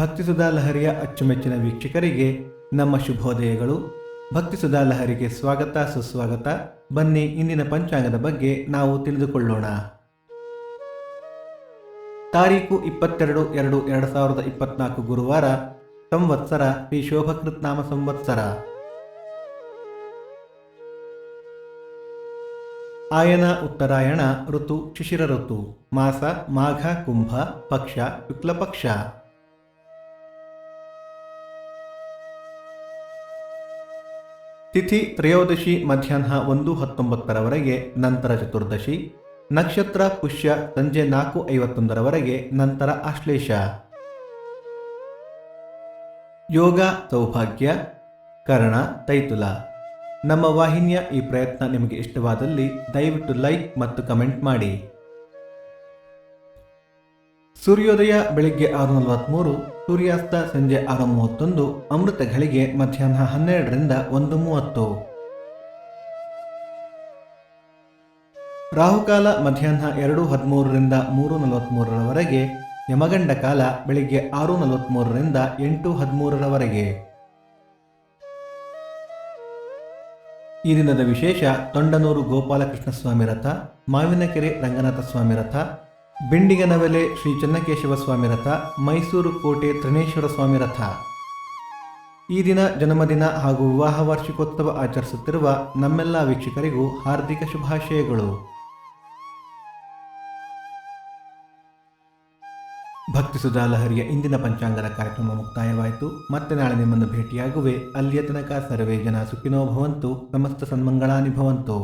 ಭಕ್ತಿಸುಧಾ ಲಹರಿಯ ಅಚ್ಚುಮೆಚ್ಚಿನ ವೀಕ್ಷಕರಿಗೆ ನಮ್ಮ ಶುಭೋದಯಗಳು. ಭಕ್ತಿಸುಧಾ ಲಹರಿಗೆ ಸ್ವಾಗತ ಸುಸ್ವಾಗತ. ಬನ್ನಿ ಇಂದಿನ ಪಂಚಾಂಗದ ಬಗ್ಗೆ ನಾವು ತಿಳಿದುಕೊಳ್ಳೋಣ. ತಾರೀಕು 22/2/2024 ಗುರುವಾರ, ಸಂವತ್ಸರ ಶ್ರೀ ಶೋಭಕೃತ್ ನಾಮ ಸಂವತ್ಸರ. ಆಯನ ಉತ್ತರಾಯಣ, ಋತು ಶಿಶಿರ ಋತು, ಮಾಸ ಮಾಘ ಕುಂಭ, ಪಕ್ಷ ಶುಕ್ಲ ಪಕ್ಷ. ತಿಥಿ ತ್ರಯೋದಶಿ ಮಧ್ಯಾಹ್ನ 1:19 ನಂತರ ಚತುರ್ದಶಿ. ನಕ್ಷತ್ರ ಪುಷ್ಯ ಸಂಜೆ 4:51 ನಂತರ ಆಶ್ಲೇಷ. ಯೋಗ ಸೌಭಾಗ್ಯ, ಕರ್ಣ ತೈತುಲ. ನಮ್ಮ ವಾಹಿನಿಯ ಈ ಪ್ರಯತ್ನ ನಿಮಗೆ ಇಷ್ಟವಾದಲ್ಲಿ ದಯವಿಟ್ಟು ಲೈಕ್ ಮತ್ತು ಕಮೆಂಟ್ ಮಾಡಿ. ಸೂರ್ಯೋದಯ ಬೆಳಿಗ್ಗೆ 6:43, ಸೂರ್ಯಾಸ್ತ ಸಂಜೆ 6:31, ಅಮೃತ ಘಳಿಗೆ ಮಧ್ಯಾಹ್ನ 12ರಿಂದ 1:30. ರಾಹುಕಾಲ ಮಧ್ಯಾಹ್ನ 2:13ರಿಂದ 3:43, ಯಮಗಂಡ ಕಾಲ ಬೆಳಿಗ್ಗೆ 6:43ರಿಂದ 8:13. ಈ ದಿನದ ವಿಶೇಷ: ತೊಂಡನೂರು ಗೋಪಾಲಕೃಷ್ಣ ಸ್ವಾಮಿ ರಥ, ಮಾವಿನಕೆರೆ ರಂಗನಾಥ ಸ್ವಾಮಿ ರಥ, ಬಿಂಡಿಗನವೆಲೆ ಶ್ರೀ ಚೆನ್ನಕೇಶವ ಸ್ವಾಮಿ ರಥ, ಮೈಸೂರು ಕೋಟೆ ತ್ರಿನೇಶ್ವರ ಸ್ವಾಮಿ ರಥ. ಈ ದಿನ ಜನ್ಮದಿನ ಹಾಗೂ ವಿವಾಹ ವಾರ್ಷಿಕೋತ್ಸವ ಆಚರಿಸುತ್ತಿರುವ ನಮ್ಮೆಲ್ಲ ವೀಕ್ಷಕರಿಗೂ ಹಾರ್ದಿಕ ಶುಭಾಶಯಗಳು. ಭಕ್ತಿಸುಧಾ ಲಹರಿಯ ಇಂದಿನ ಪಂಚಾಂಗದ ಕಾರ್ಯಕ್ರಮ ಮುಕ್ತಾಯವಾಯಿತು. ಮತ್ತೆ ನಾಳೆ ನಿಮ್ಮನ್ನು ಭೇಟಿಯಾಗುವೆ. ಅಲ್ಲಿಯ ತನಕ ಸರ್ವೇ ಜನ ಸುಖಿನೋ ಭವಂತು, ಸಮಸ್ತ ಸನ್ಮಂಗಳಾನಿ ಭವಂತು.